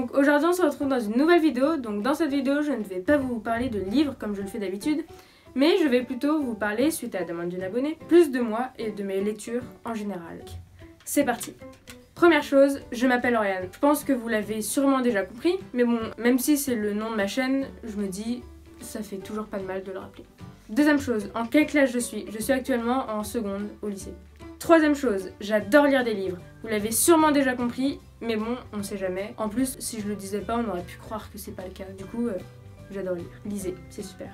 Donc aujourd'hui on se retrouve dans une nouvelle vidéo. Donc dans cette vidéo je ne vais pas vous parler de livres comme je le fais d'habitude, mais je vais plutôt vous parler, suite à la demande d'une abonnée, plus de moi et de mes lectures en général. C'est parti. Première chose, je m'appelle Oriane. Je pense que vous l'avez sûrement déjà compris, mais bon, même si c'est le nom de ma chaîne, je me dis, ça fait toujours pas de mal de le rappeler. Deuxième chose, en quelle classe je suis? Je suis actuellement en seconde au lycée. Troisième chose, j'adore lire des livres. Vous l'avez sûrement déjà compris, mais bon, on sait jamais. En plus, si je le disais pas, on aurait pu croire que c'est pas le cas. Du coup, j'adore lire. Lisez, c'est super.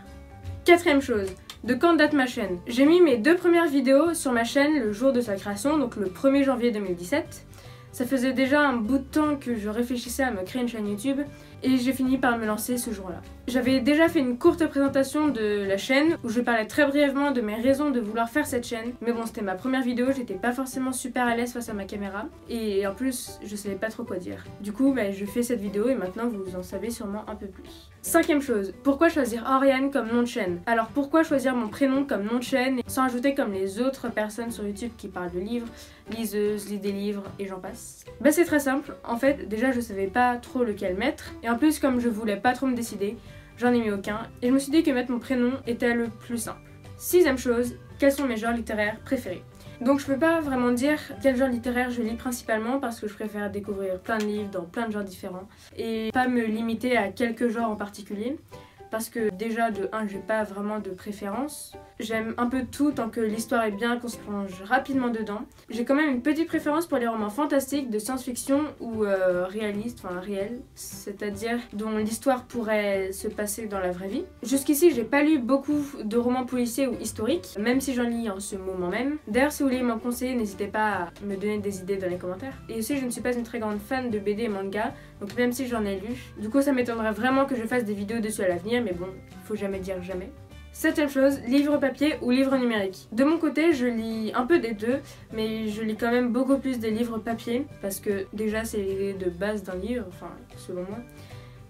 Quatrième chose, de quand date ma chaîne? J'ai mis mes 2 premières vidéos sur ma chaîne le jour de sa création, donc le 1er janvier 2017. Ça faisait déjà un bout de temps que je réfléchissais à me créer une chaîne YouTube et j'ai fini par me lancer ce jour-là. J'avais déjà fait une courte présentation de la chaîne où je parlais très brièvement de mes raisons de vouloir faire cette chaîne. Mais bon, c'était ma première vidéo, j'étais pas forcément super à l'aise face à ma caméra et en plus, je savais pas trop quoi dire. Du coup, je fais cette vidéo et maintenant vous en savez sûrement un peu plus. Cinquième chose, pourquoi choisir Oriane comme nom de chaîne? Alors pourquoi choisir mon prénom comme nom de chaîne sans ajouter comme les autres personnes sur YouTube qui parlent de livres, liseuse, lit des livres et j'en passe? C'est très simple, en fait déjà je savais pas trop lequel mettre et en plus comme je voulais pas trop me décider, j'en ai mis aucun et je me suis dit que mettre mon prénom était le plus simple. Sixième chose, quels sont mes genres littéraires préférés? Donc je peux pas vraiment dire quel genre littéraire je lis principalement parce que je préfère découvrir plein de livres dans plein de genres différents et pas me limiter à quelques genres en particulier parce que déjà de 1 j'ai pas vraiment de préférence. J'aime un peu tout tant que l'histoire est bien, qu'on se plonge rapidement dedans. J'ai quand même une petite préférence pour les romans fantastiques de science-fiction ou réalistes, enfin réels, c'est-à-dire dont l'histoire pourrait se passer dans la vraie vie. Jusqu'ici j'ai pas lu beaucoup de romans policiers ou historiques, même si j'en lis en ce moment même. D'ailleurs si vous voulez m'en conseiller, n'hésitez pas à me donner des idées dans les commentaires. Et aussi je ne suis pas une très grande fan de BD et manga, donc même si j'en ai lu, du coup ça m'étonnerait vraiment que je fasse des vidéos dessus à l'avenir, mais bon, faut jamais dire jamais. Septième chose, livre papier ou livre numérique. De mon côté, je lis un peu des deux, mais je lis quand même beaucoup plus des livres papier, parce que déjà c'est l'idée de base d'un livre, enfin selon moi.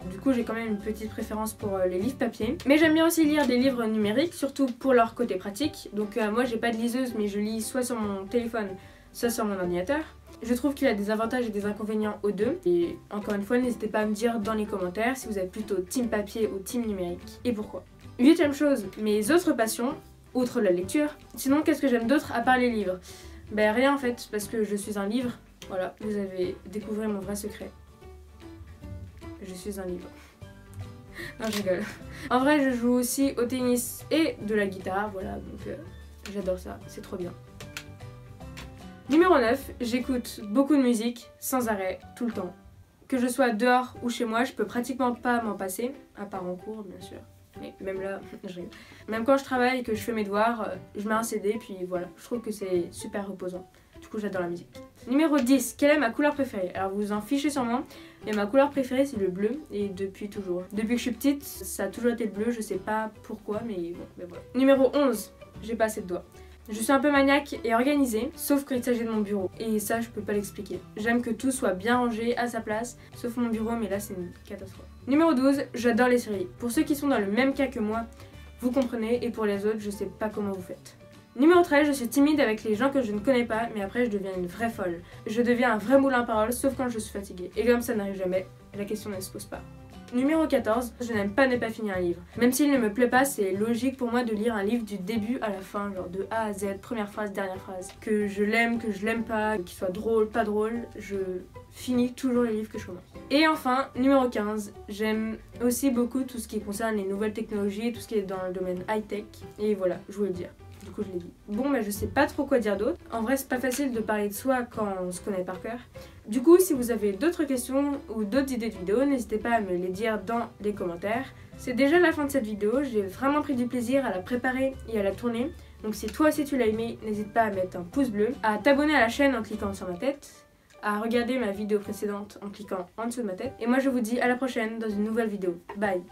Du coup j'ai quand même une petite préférence pour les livres papier. Mais j'aime bien aussi lire des livres numériques, surtout pour leur côté pratique. Donc moi j'ai pas de liseuse, mais je lis soit sur mon téléphone, soit sur mon ordinateur. Je trouve qu'il y a des avantages et des inconvénients aux deux. Et encore une fois, n'hésitez pas à me dire dans les commentaires si vous êtes plutôt team papier ou team numérique et pourquoi. Huitième chose, mes autres passions, outre la lecture. Sinon, qu'est-ce que j'aime d'autre à part les livres? Rien en fait, parce que je suis un livre. Voilà, vous avez découvert mon vrai secret. Je suis un livre. Non, je rigole. En vrai, je joue aussi au tennis et de la guitare, voilà, donc j'adore ça, c'est trop bien. Numéro 9, j'écoute beaucoup de musique, sans arrêt, tout le temps. Que je sois dehors ou chez moi, je peux pratiquement pas m'en passer, à part en cours bien sûr. Mais même là, je rigole. Même quand je travaille et que je fais mes devoirs, je mets un CD, puis voilà, je trouve que c'est super reposant. Du coup, j'adore la musique. Numéro 10, quelle est ma couleur préférée? Alors vous vous en fichez sûrement, mais ma couleur préférée c'est le bleu, et depuis toujours. Depuis que je suis petite, ça a toujours été le bleu, je sais pas pourquoi, mais bon, voilà. Numéro 11, j'ai pas assez de doigts. Je suis un peu maniaque et organisée, sauf quand il s'agit de mon bureau. Et ça, je peux pas l'expliquer. J'aime que tout soit bien rangé, à sa place, sauf mon bureau, mais là, c'est une catastrophe. Numéro 12, j'adore les séries. Pour ceux qui sont dans le même cas que moi, vous comprenez, et pour les autres, je sais pas comment vous faites. Numéro 13, je suis timide avec les gens que je ne connais pas, mais après, je deviens une vraie folle. Je deviens un vrai moulin à paroles, sauf quand je suis fatiguée. Et comme ça n'arrive jamais, la question ne se pose pas. Numéro 14, je n'aime pas ne pas finir un livre. Même s'il ne me plaît pas, c'est logique pour moi de lire un livre du début à la fin, genre de A à Z, première phrase, dernière phrase. Que je l'aime pas, qu'il soit drôle, pas drôle, je finis toujours les livres que je commence. Et enfin, numéro 15, j'aime aussi beaucoup tout ce qui concerne les nouvelles technologies, tout ce qui est dans le domaine high-tech. Et voilà, je voulais le dire. Du coup, je l'ai dit. Bon, je sais pas trop quoi dire d'autre. En vrai, c'est pas facile de parler de soi quand on se connaît par cœur. Du coup, si vous avez d'autres questions ou d'autres idées de vidéos, n'hésitez pas à me les dire dans les commentaires. C'est déjà la fin de cette vidéo, j'ai vraiment pris du plaisir à la préparer et à la tourner. Donc si toi aussi tu l'as aimé, n'hésite pas à mettre un pouce bleu, à t'abonner à la chaîne en cliquant sur ma tête, à regarder ma vidéo précédente en cliquant en dessous de ma tête. Et moi je vous dis à la prochaine dans une nouvelle vidéo. Bye!